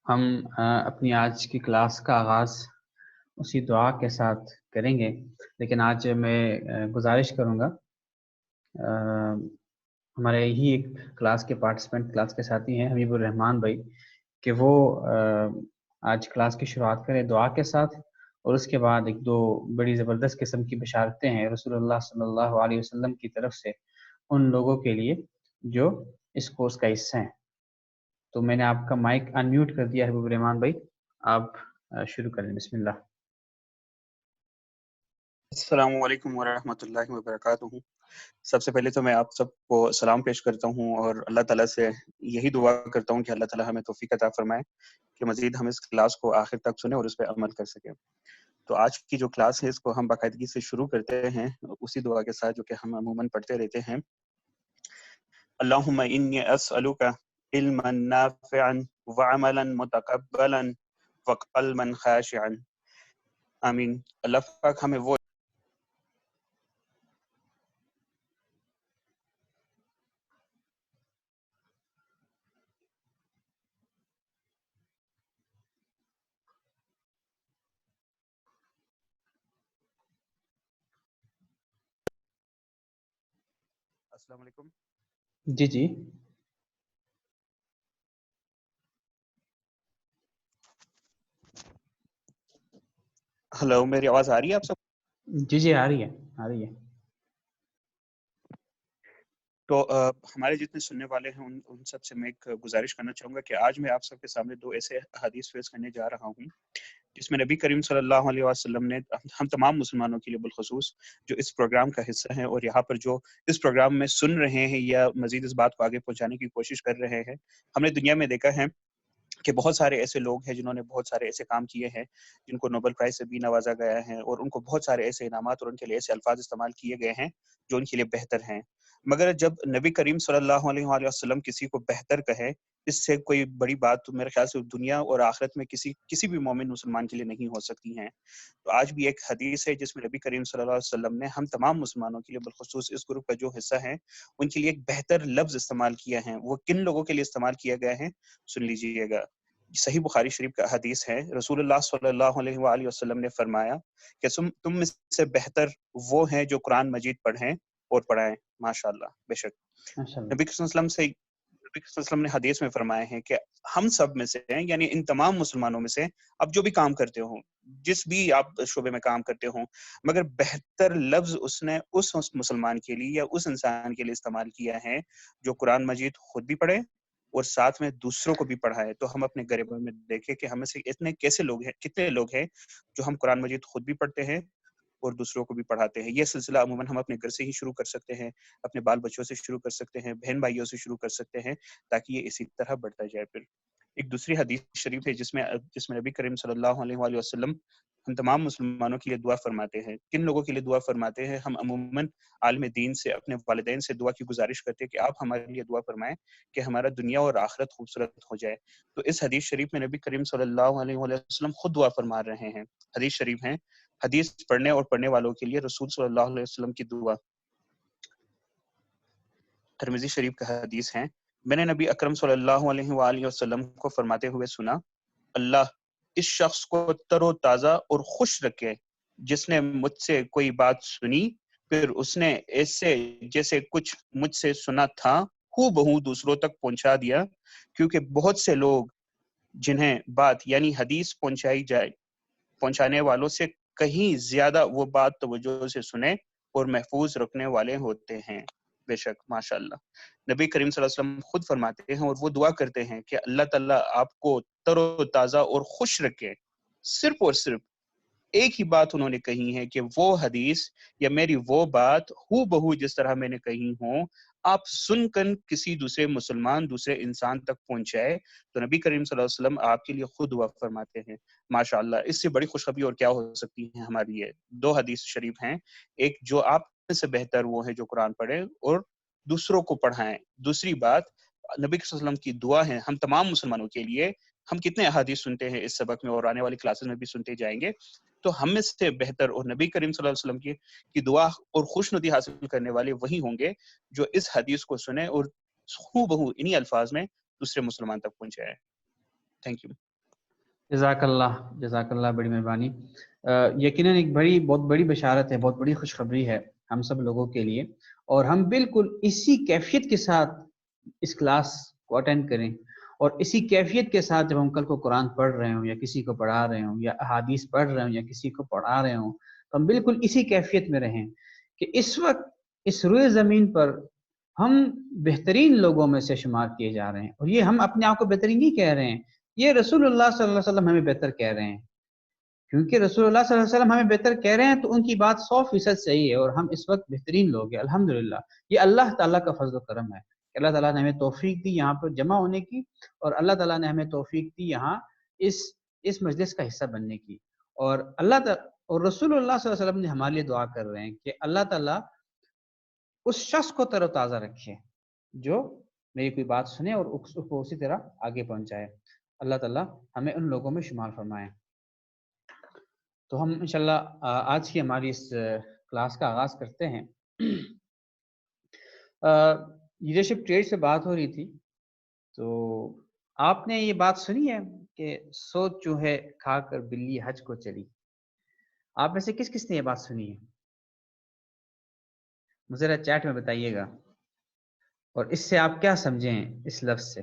ہم اپنی آج کی کلاس کا آغاز اسی دعا کے ساتھ کریں گے، لیکن آج میں گزارش کروں گا ہمارے ہی ایک کلاس کے پارٹیسپینٹ، کلاس کے ساتھی ہیں حبیب الرحمان بھائی، کہ وہ آج کلاس کی شروعات کریں دعا کے ساتھ، اور اس کے بعد ایک دو بڑی زبردست قسم کی بشارتیں ہیں رسول اللہ صلی اللہ علیہ وسلم کی طرف سے ان لوگوں کے لیے جو اس کورس کا حصہ ہیں۔ تو میں نے آپ کا مائک ان میوٹ کر دیا حبیب الرحمان بھائی، آپ شروع کریں، بسم اللہ۔ السلام علیکم ورحمۃ اللہ وبرکاتہ۔ سب سے پہلے تو میں آپ سب کو سلام پیش کرتا ہوں اور اللہ تعالیٰ سے یہی دعا کرتا ہوں کہ اللہ تعالیٰ ہمیں توفیق عطا فرمائے کہ مزید ہم اس کلاس کو آخر تک سنیں اور اس پہ عمل کر سکیں۔ تو آج کی جو کلاس ہے اس کو ہم باقاعدگی سے شروع کرتے ہیں اسی دعا کے ساتھ جو کہ ہم عموماً پڑھتے رہتے ہیں۔ اللہم انی اسألک علما نافعا وعملا متقبلا وقلبا خاشعا۔ آمین۔ اللہ پاک ہمیں وہ السلام علیکم۔ جی جی ہلو، میری آواز آ رہی ہے آپ سب؟ جی جی آ رہی ہے، آ رہی ہے۔ تو ہمارے جتنے سننے والے ہیں ان سب سے میں ایک گزارش کرنا چاہوں گا کہ آج میں آپ سب کے سامنے دو ایسے حدیث پیش کرنے جا رہا ہوں جس میں نبی کریم صلی اللہ علیہ وسلم نے ہم تمام مسلمانوں کے لیے بالخصوص جو اس پروگرام کا حصہ ہیں اور یہاں پر جو اس پروگرام میں سن رہے ہیں یا مزید اس بات کو آگے پہنچانے کی کوشش کر رہے ہیں، ہم نے دنیا میں دیکھا ہے کہ بہت سارے ایسے لوگ ہیں جنہوں نے بہت سارے ایسے کام کیے ہیں جن کو نوبل پرائز سے بھی نوازا گیا ہے اور ان کو بہت سارے ایسے انعامات اور ان کے لیے ایسے الفاظ استعمال کیے گئے ہیں جو ان کے لیے بہتر ہیں، مگر جب نبی کریم صلی اللہ علیہ وآلہ وسلم کسی کو بہتر کہے، اس سے کوئی بڑی بات میرے خیال سے دنیا اور آخرت میں کسی بھی مومن مسلمان کے لیے نہیں ہو سکتی ہیں۔ تو آج بھی ایک حدیث ہے جس میں نبی کریم صلی اللہ علیہ وسلم نے ہم تمام مسلمانوں کے لیے بالخصوص اس گروپ کا جو حصہ ہے ان کے لیے ایک بہتر لفظ استعمال کیا ہے۔ وہ کن لوگوں کے لیے استعمال کیا گیا ہے سن لیجئے گا۔ صحیح بخاری شریف کا حدیث ہے، رسول اللہ صلی اللہ علیہ وآلہ وسلم نے فرمایا کہ تم میں سے بہتر وہ ہیں جو قرآن مجید پڑھیں اور پڑھائیں۔ ماشاءاللہ، بے شک ماشاء اللہ۔ نبی صلی اللہ علیہ وسلم نے حدیث میں فرمایا ہے کہ ہم سب میں سے ہیں، یعنی ان تمام مسلمانوں میں سے آپ جو بھی کام کرتے ہوں، جس بھی آپ شعبے میں کام کرتے ہوں، مگر بہتر لفظ اس نے اس مسلمان کے لیے یا اس انسان کے لیے استعمال کیا ہے جو قرآن مجید خود بھی پڑھے اور ساتھ میں دوسروں کو بھی پڑھائے۔ تو ہم اپنے غریبوں میں دیکھیں کہ ہمیں سے اتنے کیسے لوگ ہیں، کتنے لوگ ہیں جو ہم قرآن مجید خود بھی پڑھتے ہیں اور دوسروں کو بھی پڑھاتے ہیں۔ یہ سلسلہ عموماً ہم اپنے گھر سے ہی شروع کر سکتے ہیں، اپنے بال بچوں سے شروع کر سکتے ہیں، بہن بھائیوں سے شروع کر سکتے ہیں، تاکہ یہ اسی طرح بڑھتا جائے۔ پھر ایک دوسری حدیث شریف ہے جس میں نبی کریم صلی اللہ علیہ وآلہ وسلم ہم تمام مسلمانوں کے لیے دعا فرماتے ہیں۔ کن لوگوں کے لیے دعا فرماتے ہیں؟ ہم عموماً عالم دین سے، اپنے والدین سے دعا کی گزارش کرتے ہیں کہ آپ ہمارے لیے دعا فرمائیں کہ ہمارا دنیا اور آخرت خوبصورت ہو جائے۔ تو اس حدیث شریف میں نبی کریم صلی اللہ علیہ وآلہ وسلم خود دعا فرما رہے ہیں۔ حدیث شریف ہیں، حدیث پڑھنے اور پڑھنے والوں کے لیے رسول صلی اللہ علیہ وسلم کی دعا۔ ترمذی شریف کا حدیث ہے، میں نے نبی اکرم صلی اللہ علیہ وآلہ وسلم کو فرماتے ہوئے سنا، اللہ اس شخص کو تر و تازہ اور خوش رکھے جس نے مجھ سے کوئی بات سنی پھر اس نے ایسے جیسے کچھ مجھ سے سنا تھا ہو بہو دوسروں تک پہنچا دیا، کیونکہ بہت سے لوگ جنہیں بات یعنی حدیث پہنچائی جائے پہنچانے والوں سے کہیں زیادہ وہ بات توجہ سے سنے اور محفوظ رکھنے والے ہوتے ہیں۔ بے شک، ماشاءاللہ نبی کریم صلی اللہ علیہ وسلم خود فرماتے ہیں اور وہ دعا کرتے ہیں کہ اللہ تعالیٰ آپ کو تر و تازہ اور خوش رکھے۔ صرف اور صرف ایک ہی بات انہوں نے کہی ہے کہ وہ حدیث یا میری وہ بات ہو بہو جس طرح میں نے کہی ہوں آپ سن کر کسی دوسرے مسلمان دوسرے انسان تک پہنچائے تو نبی کریم صلی اللہ علیہ وسلم آپ کے لیے خود دعا فرماتے ہیں۔ ماشاءاللہ، اس سے بڑی خوشخبری اور کیا ہو سکتی ہے ہمارے لیے۔ دو حدیث شریف ہیں، ایک جو آپ میں سے بہتر وہ ہے جو قرآن پڑھے اور دوسروں کو پڑھائیں۔ دوسری بات نبی صلی اللہ علیہ وسلم کی دعا ہے ہم تمام مسلمانوں کے لیے۔ ہم کتنے احادیث سنتے ہیں اس سبق میں اور آنے والی کلاسز میں بھی سنتے جائیں گے، تو ہم میں سے بہتر اور نبی کریم صلی اللہ علیہ وسلم کی دعا اور خوشنودی حاصل کرنے والے وہی ہوں گے جو اس حدیث کو سنیں اور ہو بہو انہی الفاظ میں دوسرے مسلمان تک پہنچائے۔ Thank you. جزاک اللہ بڑی مہربانی. یقیناً ایک بہت بڑی بشارت ہے، بہت بڑی خوشخبری ہے ہم سب لوگوں کے لیے، اور ہم بالکل اسی کیفیت کے ساتھ اس کلاس کو اٹینڈ کریں، اور اسی کیفیت کے ساتھ جب ہم کل کو قرآن پڑھ رہے ہوں یا کسی کو پڑھا رہے ہوں یا احادیث پڑھ رہے ہوں یا کسی کو پڑھا رہے ہوں، تو ہم بالکل اسی کیفیت میں رہیں کہ اس وقت اس روئے زمین پر ہم بہترین لوگوں میں سے شمار کیے جا رہے ہیں. اور یہ ہم اپنے آپ کو بہترین نہیں کہہ رہے ہیں، یہ رسول اللہ صلی اللہ علیہ وسلم ہمیں بہتر کہہ رہے ہیں. کیونکہ رسول اللہ صلی اللہ علیہ وسلم ہمیں بہتر کہہ رہے ہیں تو ان کی بات 100% صحیح ہے، اور ہم اس وقت بہترین لوگ ہیں الحمدللہ. یہ اللہ تعالیٰ کا فضل و کرم ہے کہ اللہ تعالیٰ نے ہمیں توفیق دی یہاں پر جمع ہونے کی، اور اللہ تعالیٰ نے ہمیں توفیق دی یہاں اس مجلس کا حصہ بننے کی. اور اور رسول اللہ صلی اللہ علیہ وسلم نے ہمارے لیے دعا کر رہے ہیں کہ اللہ تعالیٰ اس شخص کو تر و تازہ رکھے جو میری کوئی بات سنے اور اس کو اسی طرح آگے پہنچائے. اللہ تعالیٰ ہمیں ان لوگوں میں شمار فرمائے. تو ہم انشاءاللہ آج کی ہماری اس کلاس کا آغاز کرتے ہیں. لیڈرشپ ٹریڈ سے بات ہو رہی تھی، تو آپ نے یہ بات سنی ہے کہ 100 چوہے کھا کر بلی حج کو چلی. آپ میں سے کس کس نے یہ بات سنی ہے؟ مجھے ذرا چیٹ میں بتائیے گا، اور اس سے آپ کیا سمجھیں اس لفظ سے؟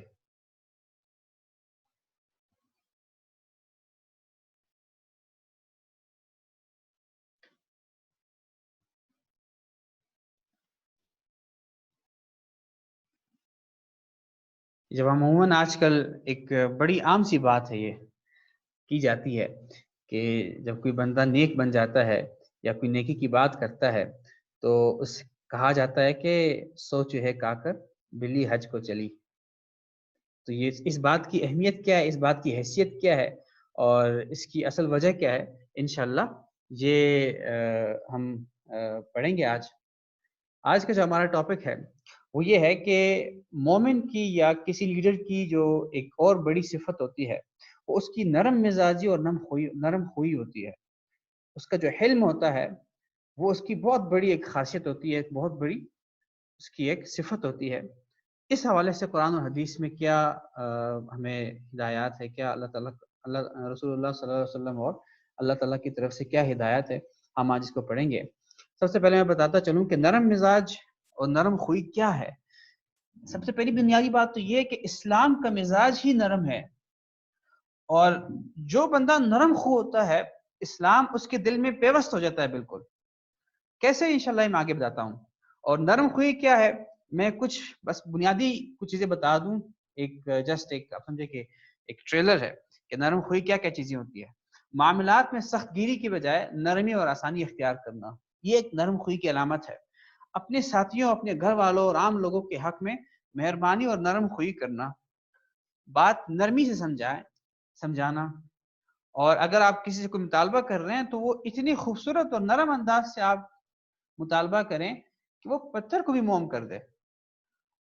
جب عموماً آج کل ایک بڑی عام سی بات ہے، یہ کی جاتی ہے کہ جب کوئی بندہ نیک بن جاتا ہے یا کوئی نیکی کی بات کرتا ہے تو اس کہا جاتا ہے کہ 100 چوہے کھا کر بلی حج کو چلی. تو یہ اس بات کی اہمیت کیا ہے، اس بات کی حیثیت کیا ہے، اور اس کی اصل وجہ کیا ہے، انشاءاللہ یہ ہم پڑھیں گے آج. آج کا جو ہمارا ٹاپک ہے وہ یہ ہے کہ مومن کی یا کسی لیڈر کی جو ایک اور بڑی صفت ہوتی ہے وہ اس کی نرم مزاجی اور نرم خوئی ہوتی ہے. اس کا جو حلم ہوتا ہے وہ اس کی بہت بڑی ایک خاصیت ہوتی ہے، ایک بہت بڑی اس کی ایک صفت ہوتی ہے. اس حوالے سے قرآن و حدیث میں کیا ہمیں ہدایات ہے، کیا رسول اللہ صلی اللہ علیہ وسلم اور اللہ تعالیٰ کی طرف سے کیا ہدایت ہے، ہم آج اس کو پڑھیں گے. سب سے پہلے میں بتاتا چلوں کہ نرم مزاج اور نرم خوئی کیا ہے. سب سے پہلی بنیادی بات تو یہ کہ اسلام کا مزاج ہی نرم ہے، اور جو بندہ نرم خو ہوتا ہے اسلام اس کے دل میں پیوست ہو جاتا ہے بالکل. کیسے؟ انشاءاللہ میں آگے بتاتا ہوں. اور نرم خوئی کیا ہے، میں کچھ بس بنیادی کچھ چیزیں بتا دوں. ایک جسٹ ایک آپ سمجھے کہ ایک ٹریلر ہے کہ نرم خوئی کیا کیا چیزیں ہوتی ہے. معاملات میں سخت گیری کی بجائے نرمی اور آسانی اختیار کرنا، یہ ایک نرم خوئی کی علامت ہے. اپنے ساتھیوں، اپنے گھر والوں اور عام لوگوں کے حق میں مہربانی اور نرم خوئی کرنا، بات نرمی سے سمجھانا. اور اگر آپ کسی سے کوئی مطالبہ کر رہے ہیں تو وہ اتنی خوبصورت اور نرم انداز سے آپ مطالبہ کریں کہ وہ پتھر کو بھی موم کر دے.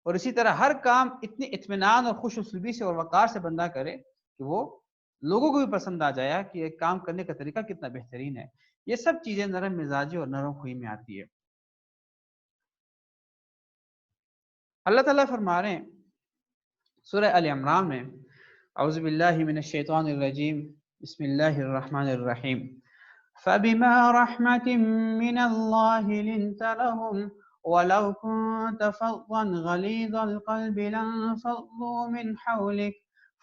اور اسی طرح ہر کام اتنے اطمینان اور خوش اسلوبی سے اور وقار سے بندہ کرے کہ وہ لوگوں کو بھی پسند آ جائے کہ ایک کام کرنے کا طریقہ کتنا بہترین ہے. یہ سب چیزیں نرم مزاجی اور نرم خوئی میں آتی ہے. اللہ تعالیٰ فرما رہے ہیں سورہ آل عمران میں، اعوذ باللہ من الشیطان الرجیم، بسم اللہ الرحمن الرحیم. فبما رحمة من الله لنت لهم ولو كنت فظا غليظ القلب لانفضوا من حولك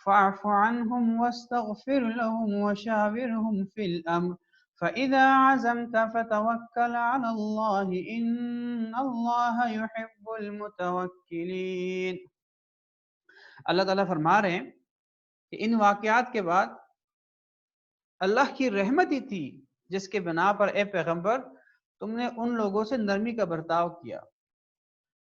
فاعف عنهم واستغفر لهم وشاورهم في الأمر فإذا عزمت فتوكل على الله إن الله يحب المتوكلين. اللہ تعالیٰ فرما رہے ہیں کہ ان واقعات کے بعد اللہ کی رحمت ہی تھی جس کے بنا پر اے پیغمبر تم نے ان لوگوں سے نرمی کا برتاؤ کیا.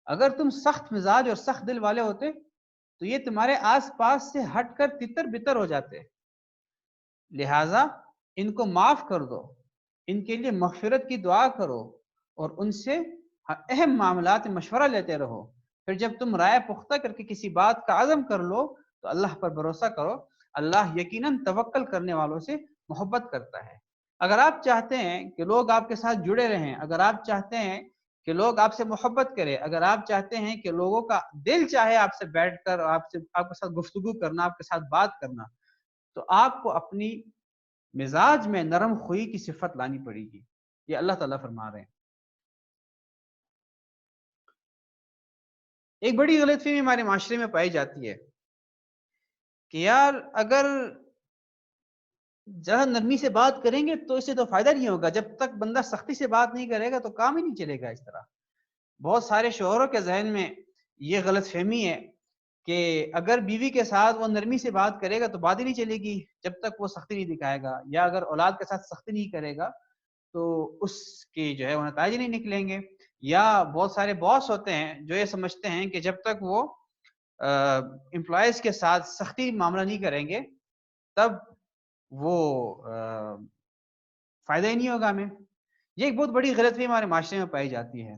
اگر تم سخت مزاج اور سخت دل والے ہوتے تو یہ تمہارے آس پاس سے ہٹ کر تتر بتر ہو جاتے. لہٰذا ان کو معاف کر دو، ان کے لیے مغفرت کی دعا کرو اور ان سے اہم معاملات میں مشورہ لیتے رہو. پھر جب تم رائے پختہ کر کے کسی بات کا عزم کر لو تو اللہ پر بھروسہ کرو، اللہ یقیناً توکل کرنے والوں سے محبت کرتا ہے. اگر آپ چاہتے ہیں کہ لوگ آپ کے ساتھ جڑے رہیں، اگر آپ چاہتے ہیں کہ لوگ آپ سے محبت کریں، اگر آپ چاہتے ہیں کہ لوگوں کا دل چاہے آپ سے بیٹھ کر آپ کے ساتھ گفتگو کرنا، آپ کے ساتھ بات کرنا، تو آپ کو اپنی مزاج میں نرم خوئی کی صفت لانی پڑے گی. یہ اللہ تعالیٰ فرما رہے ہیں. ایک بڑی غلط فہمی ہمارے معاشرے میں پائی جاتی ہے کہ یار اگر جہاں نرمی سے بات کریں گے تو اس سے تو فائدہ نہیں ہوگا، جب تک بندہ سختی سے بات نہیں کرے گا تو کام ہی نہیں چلے گا. اس طرح بہت سارے شوہروں کے ذہن میں یہ غلط فہمی ہے کہ اگر بیوی کے ساتھ وہ نرمی سے بات کرے گا تو بات ہی نہیں چلے گی جب تک وہ سختی نہیں دکھائے گا، یا اگر اولاد کے ساتھ سختی نہیں کرے گا تو اس کے جو ہے وہ نتائج نہیں نکلیں گے. یا بہت سارے باس ہوتے ہیں جو یہ سمجھتے ہیں کہ جب تک وہ امپلائیز کے ساتھ سختی معاملہ نہیں کریں گے تب وہ فائدہ ہی نہیں ہوگا ہمیں. یہ ایک بہت بڑی غلط فہمی ہمارے معاشرے میں پائی جاتی ہے.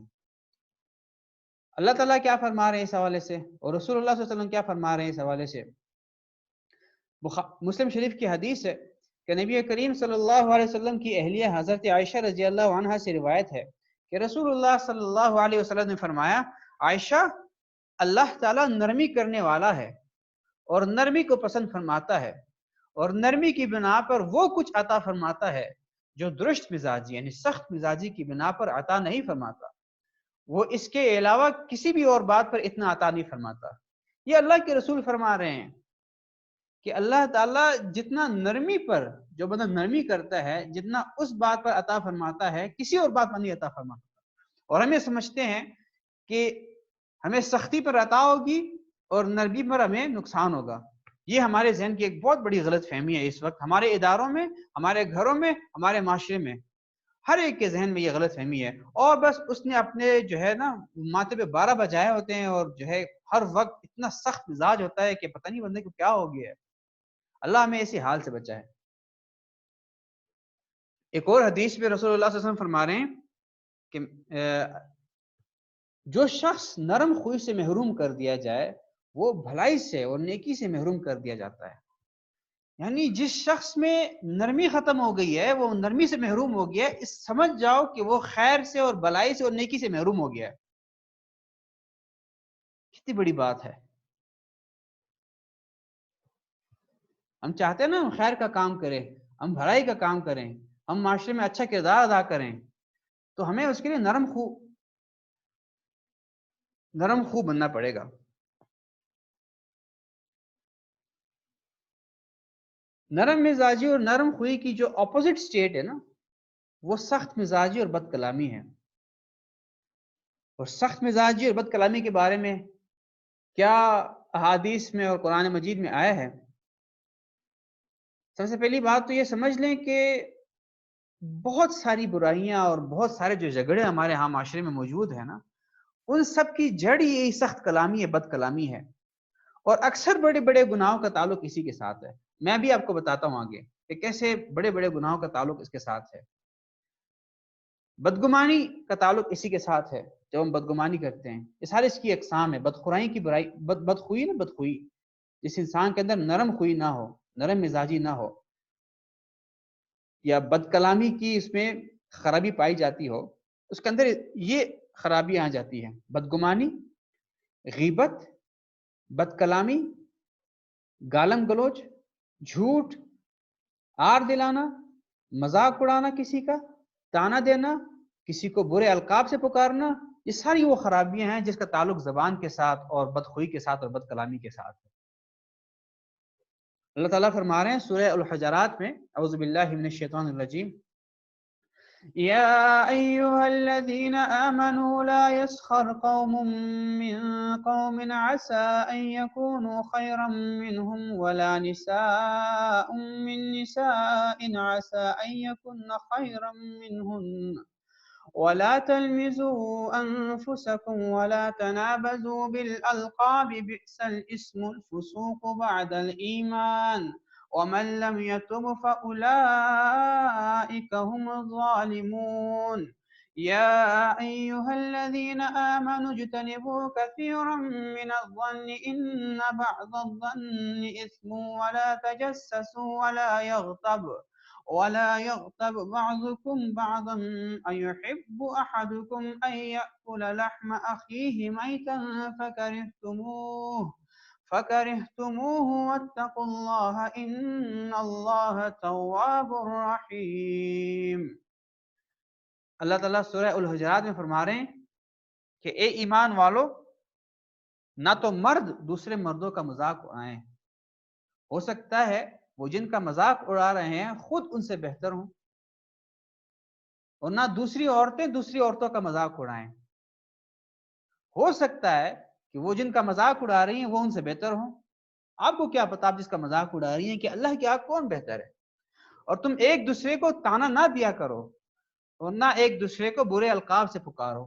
اللہ تعالیٰ کیا فرما رہے ہیں اس حوالے سے، اور رسول اللہ صلی اللہ علیہ وسلم کیا فرما رہے ہیں اس حوالے سے؟ مسلم شریف کی حدیث ہے کہ نبی کریم صلی اللہ علیہ وسلم کی اہلیہ حضرت عائشہ رضی اللہ عنہا سے روایت ہے کہ رسول اللہ صلی اللہ علیہ وسلم نے فرمایا، عائشہ، اللہ تعالیٰ نرمی کرنے والا ہے اور نرمی کو پسند فرماتا ہے، اور نرمی کی بنا پر وہ کچھ عطا فرماتا ہے جو درست مزاجی یعنی سخت مزاجی کی بنا پر عطا نہیں فرماتا. وہ اس کے علاوہ کسی بھی اور بات پر اتنا عطا نہیں فرماتا. یہ اللہ کے رسول فرما رہے ہیں کہ اللہ تعالیٰ جتنا نرمی پر جو بندہ نرمی کرتا ہے، جتنا اس بات پر عطا فرماتا ہے کسی اور بات پر نہیں عطا فرماتا. اور ہم یہ سمجھتے ہیں کہ ہمیں سختی پر عطا ہوگی اور نرمی پر ہمیں نقصان ہوگا. یہ ہمارے ذہن کی ایک بہت بڑی غلط فہمی ہے. اس وقت ہمارے اداروں میں، ہمارے گھروں میں، ہمارے معاشرے میں ہر ایک کے ذہن میں یہ غلط فہمی ہے، اور بس اس نے اپنے جو ہے نا ماتھے پہ 12 بجائے ہوتے ہیں اور جو ہے ہر وقت اتنا سخت مزاج ہوتا ہے کہ پتہ نہیں بندے کو کیا ہو گیا ہے. اللہ ہمیں اسی حال سے بچائے. ایک اور حدیث میں رسول اللہ صلی اللہ علیہ وسلم فرما رہے ہیں کہ جو شخص نرم خوئی سے محروم کر دیا جائے وہ بھلائی سے اور نیکی سے محروم کر دیا جاتا ہے. یعنی جس شخص میں نرمی ختم ہو گئی ہے، وہ نرمی سے محروم ہو گیا ہے، اس سمجھ جاؤ کہ وہ خیر سے اور بلائی سے اور نیکی سے محروم ہو گیا ہے. کتنی بڑی بات ہے. ہم چاہتے ہیں نا ہم خیر کا کام کریں، ہم بھلائی کا کام کریں، ہم معاشرے میں اچھا کردار ادا کریں، تو ہمیں اس کے لیے نرم خو بننا پڑے گا. نرم مزاجی اور نرم خوئی کی جو اپوزٹ سٹیٹ ہے نا وہ سخت مزاجی اور بد کلامی ہے. اور سخت مزاجی اور بد کلامی کے بارے میں کیا احادیث میں اور قرآن مجید میں آیا ہے؟ سب سے پہلی بات تو یہ سمجھ لیں کہ بہت ساری برائیاں اور بہت سارے جو جھگڑے ہمارے ہاں معاشرے میں موجود ہیں نا، ان سب کی جڑ یہی سخت کلامی ہے، بد کلامی ہے. اور اکثر بڑے بڑے گناہوں کا تعلق اسی کے ساتھ ہے. میں بھی آپ کو بتاتا ہوں آگے کہ کیسے بڑے بڑے گناہوں کا تعلق اس کے ساتھ ہے. بدگمانی کا تعلق اسی کے ساتھ ہے. جب ہم بدگمانی کرتے ہیں، یہ سارے اس کی اقسام ہے. بدخوئی کی برائی، بدخوئی نا، بدخوئی جس انسان کے اندر نرم خوئی نہ ہو، نرم مزاجی نہ ہو، یا بد کلامی کی اس میں خرابی پائی جاتی ہو، اس کے اندر یہ خرابی آ جاتی ہے: بدگمانی، غیبت، بد کلامی، گالم گلوچ، جھوٹ، آر دلانا، مذاق اڑانا، کسی کا تانا دینا، کسی کو برے القاب سے پکارنا. یہ ساری وہ خرابیاں ہیں جس کا تعلق زبان کے ساتھ اور بدخوئی کے ساتھ اور بد کلامی کے ساتھ ہے. اللہ تعالیٰ فرما رہے ہیں سورہ الحجرات میں، اعوذ باللہ من الشیطان الرجیم: يا أيها الذين آمنوا لا يسخر قوم من قوم عسى أن يكونوا خيرا منهم ولا نساء من نساء عسى أن يكن خيرا منهن ولا تلمزوا أنفسكم ولا تنابزوا بالألقاب بئس الاسم الفسوق بعد الإيمان ومن لم يتب فأولئك هم الظالمون. يا أيها الذين آمنوا اجتنبوا كثيرا من الظن إن بعض الظن إثم ولا تجسسوا ولا يغتب بعضكم بعضا أيحب أحدكم أن يأكل لحم أخيه ميتا فكرهتموه فَكَرِهْتُمُوهُ وَاتَّقُوا اللَّهَ إِنَّ اللَّهَ تَوَّابٌ رَحِيمٌ۔ اللہ تعالیٰ سورہ الحجرات میں فرما رہے ہیں کہ اے ایمان والو، نہ تو مرد دوسرے مردوں کا مذاق اڑائیں، ہو سکتا ہے وہ جن کا مذاق اڑا رہے ہیں خود ان سے بہتر ہوں، اور نہ دوسری عورتیں دوسری عورتوں کا مذاق اڑائیں، ہو سکتا ہے کہ وہ جن کا مذاق اڑا رہی ہیں وہ ان سے بہتر ہوں۔ آپ کو کیا پتا آپ جس کا مذاق اڑا رہی ہیں کہ اللہ کے آگے کون بہتر ہے؟ اور تم ایک دوسرے کو تانا نہ دیا کرو اور نہ ایک دوسرے کو برے القاب سے پکارو۔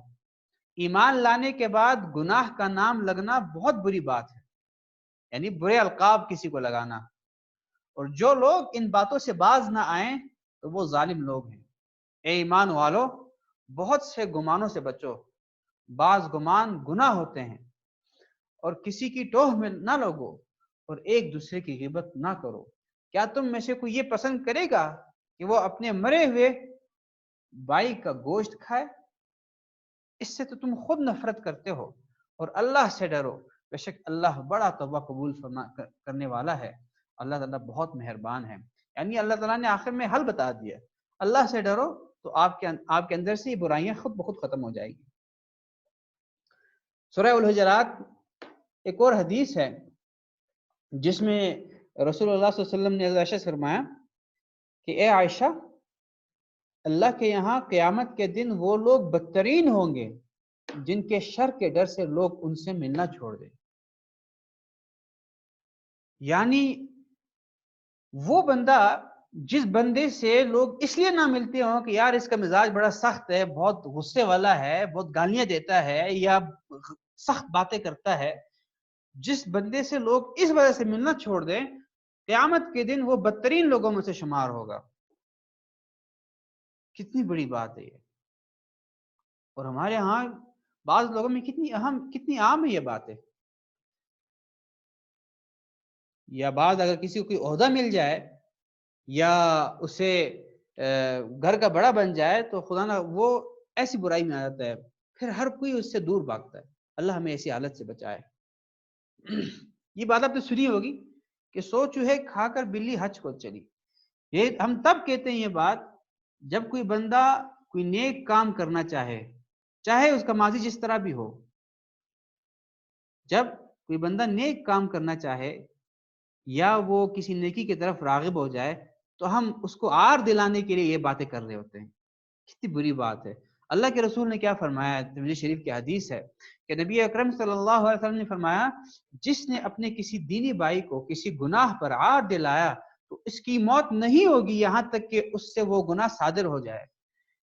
ایمان لانے کے بعد گناہ کا نام لگنا بہت بری بات ہے، یعنی برے القاب کسی کو لگانا، اور جو لوگ ان باتوں سے باز نہ آئیں تو وہ ظالم لوگ ہیں۔ اے ایمان والو، بہت سے گمانوں سے بچو، بعض گمان گناہ ہوتے ہیں، اور کسی کی ٹوہ میں نہ لگو اور ایک دوسرے کی غیبت نہ کرو۔ کیا تم میں سے کوئی یہ پسند کرے گا کہ وہ اپنے مرے ہوئے بھائی کا گوشت کھائے؟ اس سے تو تم خود نفرت کرتے ہو، اور اللہ سے ڈرو، بے شک اللہ بڑا توبہ قبول کرنے والا ہے، اللہ تعالیٰ بہت مہربان ہے۔ یعنی اللہ تعالیٰ نے آخر میں حل بتا دیا، اللہ سے ڈرو تو آپ کے اندر سے یہ برائیاں خود بخود ختم ہو جائے گی۔ سورہ الحجرات ایک اور حدیث ہے جس میں رسول اللہ صلی اللہ علیہ وسلم نے عائشہ سے فرمایا کہ اے عائشہ، اللہ کے یہاں قیامت کے دن وہ لوگ بدترین ہوں گے جن کے شر کے ڈر سے لوگ ان سے ملنا چھوڑ دیں۔ یعنی وہ بندہ جس بندے سے لوگ اس لیے نہ ملتے ہوں کہ یار اس کا مزاج بڑا سخت ہے، بہت غصے والا ہے، بہت گالیاں دیتا ہے یا سخت باتیں کرتا ہے، جس بندے سے لوگ اس وجہ سے ملنا چھوڑ دیں، قیامت کے دن وہ بدترین لوگوں میں سے شمار ہوگا۔ کتنی بڑی بات ہے یہ، اور ہمارے ہاں بعض لوگوں میں کتنی عام ہے یہ بات ہے۔ یا بعض اگر کسی کو کوئی عہدہ مل جائے یا اسے گھر کا بڑا بن جائے تو خدا نہ وہ ایسی برائی میں آ جاتا ہے، پھر ہر کوئی اس سے دور بھاگتا ہے۔ اللہ ہمیں ایسی حالت سے بچائے۔ یہ بات آپ نے سنی ہوگی کہ سو چوہے کھا کر بلی حج کو چلی۔ یہ ہم تب کہتے ہیں یہ بات جب کوئی بندہ کوئی نیک کام کرنا چاہے اس کا ماضی جس طرح بھی ہو، جب کوئی بندہ نیک کام کرنا چاہے یا وہ کسی نیکی کی طرف راغب ہو جائے تو ہم اس کو آر دلانے کے لیے یہ باتیں کر رہے ہوتے ہیں۔ کتنی بری بات ہے۔ اللہ کے رسول نے کیا فرمایا ہے؟ ترمذی شریف کی حدیث ہے کہ نبی اکرم صلی اللہ علیہ وسلم نے فرمایا، جس نے اپنے کسی دینی بھائی کو کسی گناہ پر آر دلایا تو اس کی موت نہیں ہوگی یہاں تک کہ اس سے وہ گناہ صادر ہو جائے۔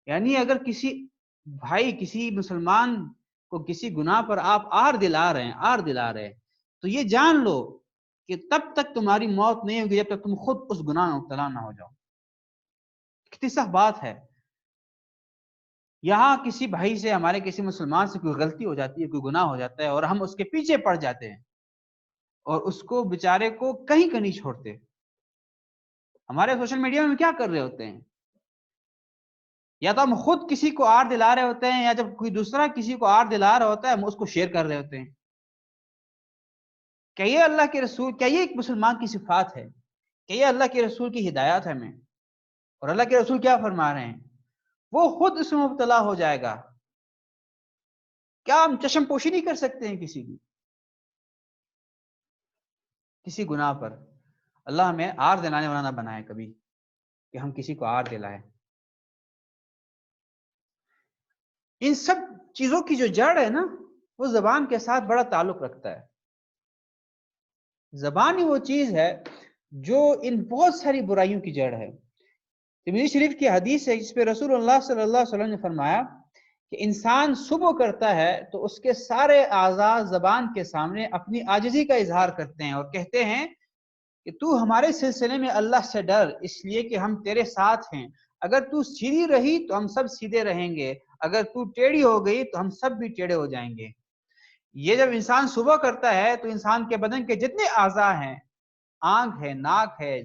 یعنی اگر کسی بھائی کسی مسلمان کو کسی گناہ پر آپ آر دلا رہے ہیں تو یہ جان لو کہ تب تک تمہاری موت نہیں ہوگی جب تک تم خود اس گناہ میں مبتلا نہ ہو جاؤ۔ کتنی سخت بات ہے۔ یہاں کسی بھائی سے، ہمارے کسی مسلمان سے کوئی غلطی ہو جاتی ہے، کوئی گناہ ہو جاتا ہے اور ہم اس کے پیچھے پڑ جاتے ہیں اور اس کو بیچارے کو کہیں کا نہیں چھوڑتے۔ ہمارے سوشل میڈیا میں کیا کر رہے ہوتے ہیں؟ یا تو ہم خود کسی کو آر دلا رہے ہوتے ہیں، یا جب کوئی دوسرا کسی کو آر دلا رہا ہوتا ہے ہم اس کو شیئر کر رہے ہوتے ہیں۔ کیا یہ اللہ کے رسول، کیا یہ ایک مسلمان کی صفات ہے؟ کہ یہ اللہ کے رسول کی ہدایات ہے ہمیں؟ اور اللہ کے رسول کیا فرما رہے ہیں؟ وہ خود اس میں مبتلا ہو جائے گا۔ کیا ہم چشم پوشی نہیں کر سکتے ہیں کسی کی، کسی گناہ پر؟ اللہ ہمیں آر دلانے والا نہ بنائے کبھی کہ ہم کسی کو آر دلائیں۔ ان سب چیزوں کی جو جڑ ہے نا، وہ زبان کے ساتھ بڑا تعلق رکھتا ہے۔ زبان ہی وہ چیز ہے جو ان بہت ساری برائیوں کی جڑ ہے۔ ترمذی شریف کی حدیث ہے جس پہ رسول اللہ صلی اللہ علیہ وسلم نے فرمایا کہ انسان صبح کرتا ہے تو اس کے سارے اعضاء زبان کے سامنے اپنی عاجزی کا اظہار کرتے ہیں اور کہتے ہیں کہ تو ہمارے سلسلے میں اللہ سے ڈر، اس لیے کہ ہم تیرے ساتھ ہیں۔ اگر تو سیدھی رہی تو ہم سب سیدھے رہیں گے، اگر تو ٹیڑھی ہو گئی تو ہم سب بھی ٹیڑھے ہو جائیں گے۔ یہ جب انسان صبح کرتا ہے تو انسان کے بدن کے جتنے اعضاء ہیں، آنکھ ہے، ناک ہے،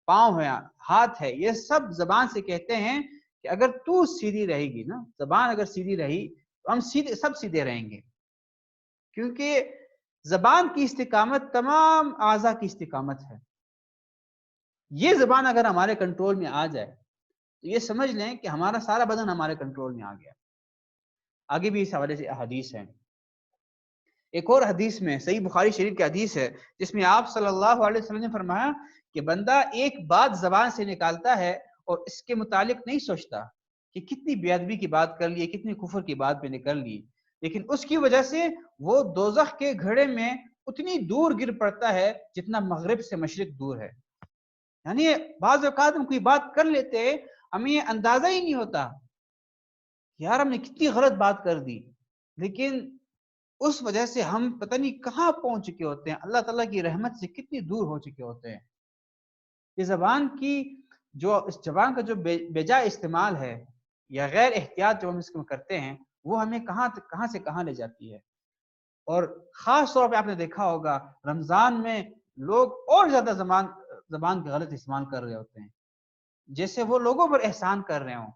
پاؤں ہے، ہاتھ ہے، یہ سب زبان سے کہتے ہیں کہ اگر تو سیدھی رہے گی نا، زبان اگر سیدھی رہی تو ہم سب سیدھے رہیں گے۔ کیونکہ زبان کی استقامت تمام اعضاء کی استقامت ہے. یہ زبان اگر ہمارے کنٹرول میں آ جائے تو یہ سمجھ لیں کہ ہمارا سارا بدن ہمارے کنٹرول میں آ گیا. آگے بھی اس حوالے سے حدیث ہے. ایک اور حدیث میں صحیح بخاری شریف کی حدیث ہے جس میں آپ صلی اللہ علیہ وسلم نے فرمایا کہ بندہ ایک بات زبان سے نکالتا ہے اور اس کے متعلق نہیں سوچتا کہ کتنی بے ادبی کی بات کر لی، کتنی کفر کی بات پہ نکل لی، لیکن اس کی وجہ سے وہ دوزخ کے گھڑے میں اتنی دور گر پڑتا ہے جتنا مغرب سے مشرق دور ہے. یعنی بعض اوقات ہم کوئی بات کر لیتے ہمیں یہ اندازہ ہی نہیں ہوتا یار ہم نے کتنی غلط بات کر دی، لیکن اس وجہ سے ہم پتہ نہیں کہاں پہنچ چکے ہوتے ہیں، اللہ تعالیٰ کی رحمت سے کتنی دور ہو چکے ہوتے ہیں. یہ زبان کی اس زبان کا جو بیجا استعمال ہے یا غیر احتیاط جو ہم اس میں کرتے ہیں وہ ہمیں کہاں سے کہاں لے جاتی ہے. اور خاص طور پہ آپ نے دیکھا ہوگا رمضان میں لوگ اور زیادہ زبان کا غلط استعمال کر رہے ہوتے ہیں، جیسے وہ لوگوں پر احسان کر رہے ہوں،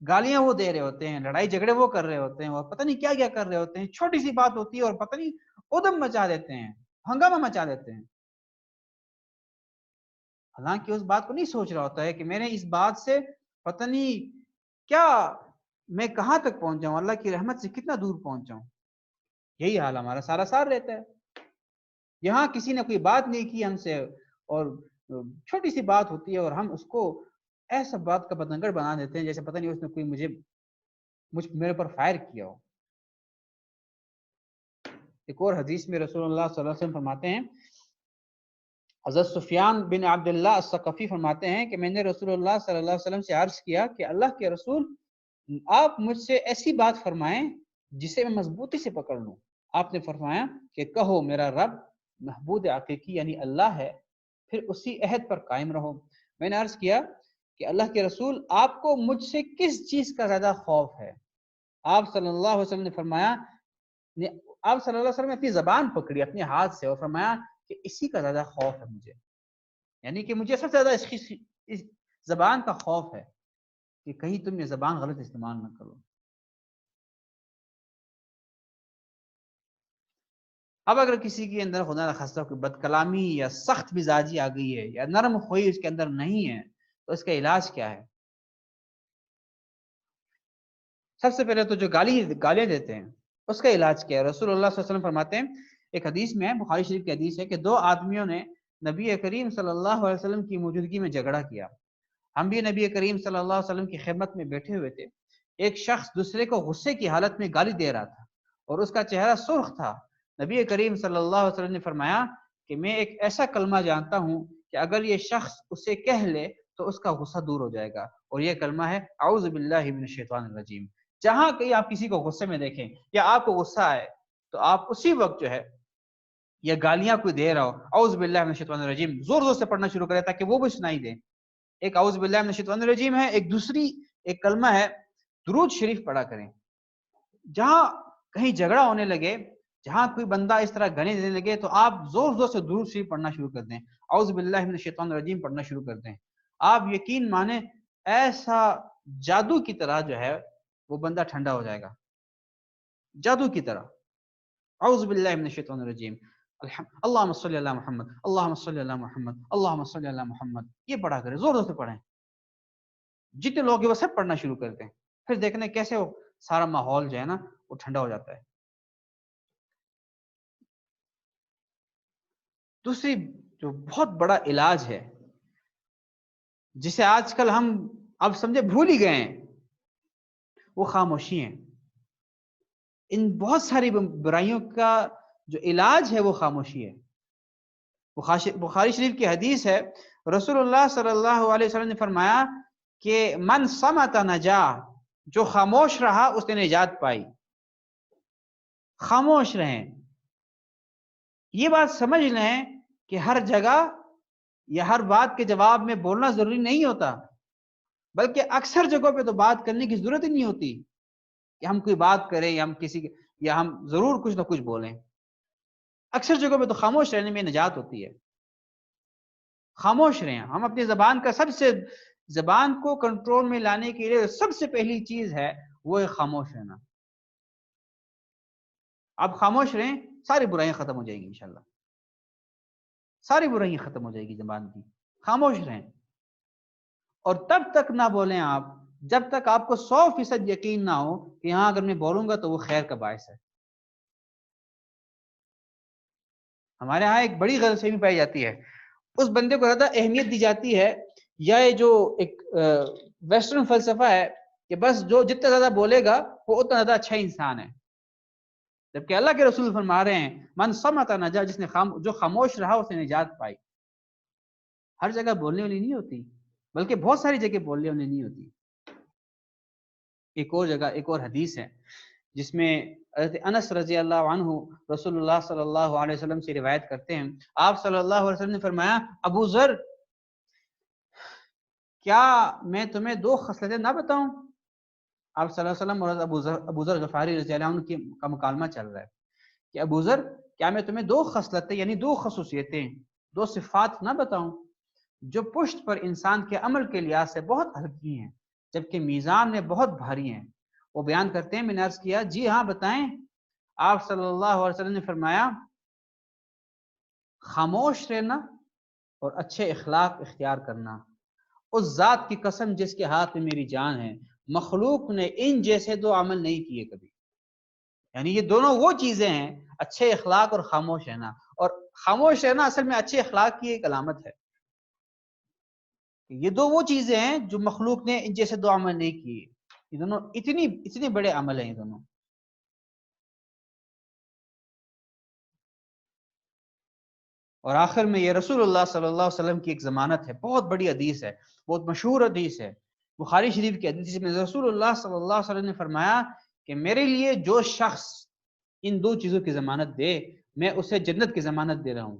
گالیاں وہ دے رہے ہوتے ہیں، لڑائی جھگڑے وہ کر رہے ہوتے ہیں اور پتہ نہیں کیا کیا کر رہے ہوتے ہیں. چھوٹی سی بات ہوتی ہے اور پتہ نہیں ادم مچا دیتے ہیں، ہنگامہ مچا دیتے ہیں، حالانکہ اس بات کو نہیں سوچ رہا ہوتا ہے کہ میں نے اس بات سے پتہ نہیں کیا میں کہاں تک پہنچ جاؤں، اللہ کی رحمت سے کتنا دور پہنچ جاؤں. یہی حال ہمارا سارا سار رہتا ہے. یہاں کسی نے کوئی بات نہیں کی ہم سے اور چھوٹی سی بات ہوتی ہے اور ہم اس کو ایسا بات کا بتنگڑ بنا دیتے ہیں جیسے پتہ نہیں اس نے کوئی میرے پر فائر کیا ہو. ایک اور حدیث میں رسول اللہ صلی اللہ علیہ وسلم فرماتے ہیں، حضرت سفیان بن عبداللہ الثقفی فرماتے ہیں کہ میں نے رسول اللہ صلی اللہ علیہ وسلم سے عرض کیا کہ اللہ کے رسول آپ مجھ سے ایسی بات فرمائیں جسے میں مضبوطی سے پکڑ لوں. آپ نے فرمایا کہ کہو میرا رب محبوب حقیقی یعنی اللہ ہے، پھر اسی عہد پر قائم رہو. میں نے عرض کیا کہ اللہ کے رسول آپ کو مجھ سے کس چیز کا زیادہ خوف ہے؟ آپ صلی اللہ علیہ وسلم نے فرمایا، آپ صلی اللہ علیہ وسلم نے اپنی زبان پکڑی اپنے ہاتھ سے اور فرمایا کہ اسی کا زیادہ خوف ہے مجھے، یعنی کہ مجھے سب سے زیادہ اس زبان کا خوف ہے کہ کہیں تم یہ زبان غلط استعمال نہ کرو. اب اگر کسی کے اندر خدا نخواستہ کوئی بد کلامی یا سخت مزاجی آ گئی ہے یا نرم خوئی اس کے اندر نہیں ہے تو اس کا علاج کیا ہے؟ سب سے پہلے تو جو گالیاں دیتے ہیں اس کا علاج کیا ہے؟ رسول اللہ صلی اللہ علیہ وسلم فرماتے ہیں، ایک حدیث میں بخاری شریف کی حدیث ہے کہ دو آدمیوں نے نبی کریم صلی اللہ علیہ وسلم کی موجودگی میں جھگڑا کیا. ہم بھی نبی کریم صلی اللہ علیہ وسلم کی خدمت میں بیٹھے ہوئے تھے. ایک شخص دوسرے کو غصے کی حالت میں گالی دے رہا تھا اور اس کا چہرہ سرخ تھا. نبی کریم صلی اللہ علیہ وسلم نے فرمایا کہ میں ایک ایسا کلمہ جانتا ہوں کہ اگر یہ شخص اسے کہہ لے تو اس کا غصہ دور ہو جائے گا، اور یہ کلمہ ہے اعوذ باللہ من الشیطان الرجیم. جہاں کہیں آپ کسی کو غصے میں دیکھیں یا آپ کو غصہ آئے تو آپ اسی وقت جو ہے یا گالیاں کوئی دے رہا ہو اعوذ باللہ من الشیطان الرجیم زور زور سے پڑھنا شروع کرے تاکہ وہ بھی سنائی دے. ایک اعوذ باللہ من الشیطان الرجیم ہے، ایک کلمہ ہے درود شریف پڑھا کریں. جہاں کہیں جھگڑا ہونے لگے، جہاں کوئی بندہ اس طرح گانے دینے لگے تو آپ زور زور سے درود شریف پڑھنا شروع کر دیں، اعوذ باللہ من الشیطان الرجیم پڑھنا شروع کر دیں. آپ یقین مانیں ایسا جادو کی طرح جو ہے وہ بندہ ٹھنڈا ہو جائے گا، جادو کی طرح. اعوذ باللہ من الشیطان الرجیم، اللہم صلی علی محمد، اللہم صلی علی محمد، اللہم صلی علی محمد، یہ پڑھا کریں، زور زور سے پڑھیں. جتنے لوگ ہیں وہ سب پڑھنا شروع کرتے ہیں، پھر دیکھنے کیسے وہ سارا ماحول جو ہے نا وہ ٹھنڈا ہو جاتا ہے. دوسری جو بہت بڑا علاج ہے جسے آج کل ہم اب سمجھے بھول ہی گئے ہیں، وہ خاموشی ہے. ان بہت ساری برائیوں کا جو علاج ہے وہ خاموشی ہے. بخاری شریف کی حدیث ہے، رسول اللہ صلی اللہ علیہ وسلم نے فرمایا کہ من صمت نجا، جو خاموش رہا اس نے نجات پائی. خاموش رہیں. یہ بات سمجھ لیں کہ ہر جگہ یا ہر بات کے جواب میں بولنا ضروری نہیں ہوتا، بلکہ اکثر جگہوں پہ تو بات کرنے کی ضرورت ہی نہیں ہوتی کہ ہم کوئی بات کریں یا ہم ضرور کچھ نہ کچھ بولیں. اکثر جگہوں پہ تو خاموش رہنے میں نجات ہوتی ہے. خاموش رہیں. ہم اپنی زبان کو کنٹرول میں لانے کے لیے سب سے پہلی چیز ہے وہ ہے خاموش رہنا. آپ خاموش رہیں ساری برائیاں ختم ہو جائیں گی انشاءاللہ، ساری برائیاں ختم ہو جائے گی زبان کی. خاموش رہیں اور تب تک نہ بولیں آپ جب تک آپ کو 100% یقین نہ ہو کہ ہاں اگر میں بولوں گا تو وہ خیر کا باعث ہے. ہمارے ہاں ایک بڑی غلط فہمی پائی جاتی ہے، اس بندے کو زیادہ اہمیت دی جاتی ہے، یا یہ جو ایک ویسٹرن فلسفہ ہے کہ بس جو جتنا زیادہ بولے گا وہ اتنا زیادہ اچھا انسان ہے. جبکہ اللہ کے رسول فرما رہے ہیں من صمت نجا، جس نے جو خاموش رہا اس نے نجات پائی. ہر جگہ بولنے والی نہیں ہوتی، بلکہ بہت ساری جگہ بولنے والی نہیں ہوتی. ایک اور جگہ ایک اور حدیث ہے جس میں حضرت انس رضی اللہ عنہ رسول اللہ صلی اللہ علیہ وسلم سے روایت کرتے ہیں، آپ صلی اللہ علیہ وسلم نے فرمایا ابو ذر کیا میں تمہیں 2 خصلتیں نہ بتاؤں؟ آپ صلی اللہ علیہ وسلم اور ابو ذر غفاری رضی اللہ عنہ کا مکالمہ چل رہا ہے کہ ابو ذر کیا میں تمہیں 2 خصلتیں یعنی 2 خصوصیتیں 2 صفات نہ بتاؤں جو پشت پر انسان کے عمل کے لحاظ سے بہت ہلکی ہیں جبکہ میزان میں بہت بھاری ہیں. وہ بیان کرتے ہیں میں نے عرض کیا جی ہاں بتائیں. آپ صلی اللہ علیہ وسلم نے فرمایا خاموش رہنا اور اچھے اخلاق اختیار کرنا. اس ذات کی قسم جس کے ہاتھ میں میری جان ہے مخلوق نے ان جیسے 2 عمل نہیں کیے کبھی. یعنی یہ دونوں وہ چیزیں ہیں اچھے اخلاق اور خاموش رہنا. اور خاموش رہنا اصل میں اچھے اخلاق کی ایک علامت ہے. یہ 2 وہ چیزیں ہیں جو مخلوق نے ان جیسے 2 عمل نہیں کیے. یہ دونوں اتنے بڑے عمل ہیں یہ دونوں. اور آخر میں یہ رسول اللہ صلی اللہ علیہ وسلم کی ایک ضمانت ہے، بہت بڑی حدیث ہے، بہت مشہور حدیث ہے، بخاری شریف کی حدیث میں رسول اللہ صلی اللہ علیہ وسلم نے فرمایا کہ میرے لیے جو شخص ان 2 چیزوں کی ضمانت دے میں اسے جنت کی ضمانت دے رہا ہوں.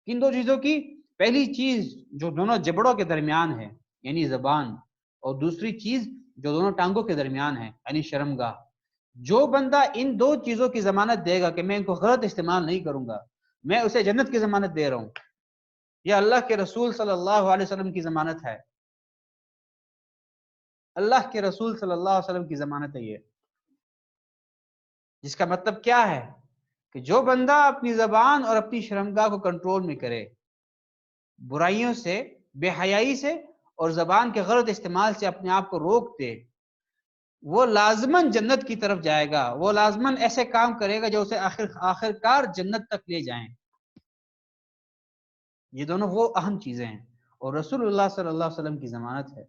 کن 2 چیزوں کی؟ پہلی چیز جو دونوں جبڑوں کے درمیان ہے یعنی زبان، اور دوسری چیز جو دونوں ٹانگوں کے درمیان ہے یعنی شرمگاہ. جو بندہ ان 2 چیزوں کی ضمانت دے گا کہ میں ان کو غلط استعمال نہیں کروں گا میں اسے جنت کی ضمانت دے رہا ہوں. یہ اللہ کے رسول صلی اللہ علیہ وسلم کی ضمانت ہے. اللہ کے رسول صلی اللہ علیہ وسلم کی ضمانت ہے یہ. جس کا مطلب کیا ہے کہ جو بندہ اپنی زبان اور اپنی شرمگاہ کو کنٹرول میں کرے، برائیوں سے، بے حیائی سے اور زبان کے غلط استعمال سے اپنے آپ کو روک دے، وہ لازماً جنت کی طرف جائے گا. وہ لازماً ایسے کام کرے گا جو اسے آخرکار جنت تک لے جائیں. یہ دونوں وہ اہم چیزیں ہیں اور رسول اللہ صلی اللہ علیہ وسلم کی ضمانت ہے.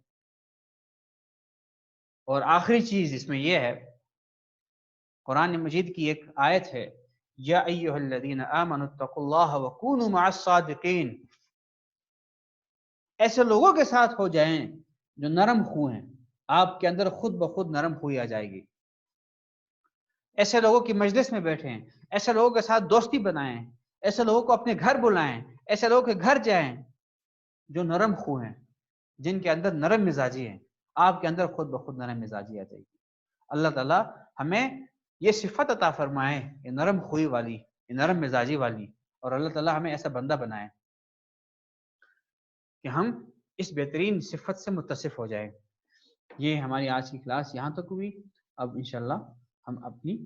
اور آخری چیز اس میں یہ ہے، قرآن مجید کی ایک آیت ہے یا ایھا الذین آمنوا اتقوا اللہ وکونوا مع الصادقین. ایسے لوگوں کے ساتھ ہو جائیں جو نرم خو ہیں، آپ کے اندر خود بخود نرم خوئی آ جائے گی. ایسے لوگوں کی مجلس میں بیٹھیں، ایسے لوگوں کے ساتھ دوستی بنائیں، ایسے لوگوں کو اپنے گھر بلائیں، ایسے لوگوں کے گھر جائیں جو نرم خو ہیں، جن کے اندر نرم مزاجی ہیں. آپ کے اندر خود بخود نرم مزاجی آ جائے گی. اللہ تعالیٰ ہمیں یہ صفت عطا فرمائے، یہ نرم خوئی والی، یہ نرم مزاجی والی، اور اللہ تعالیٰ ہمیں ایسا بندہ بنائے کہ ہم اس بہترین صفت سے متصف ہو جائیں. یہ ہماری آج کی کلاس یہاں تک ہوئی. اب انشاءاللہ ہم اپنی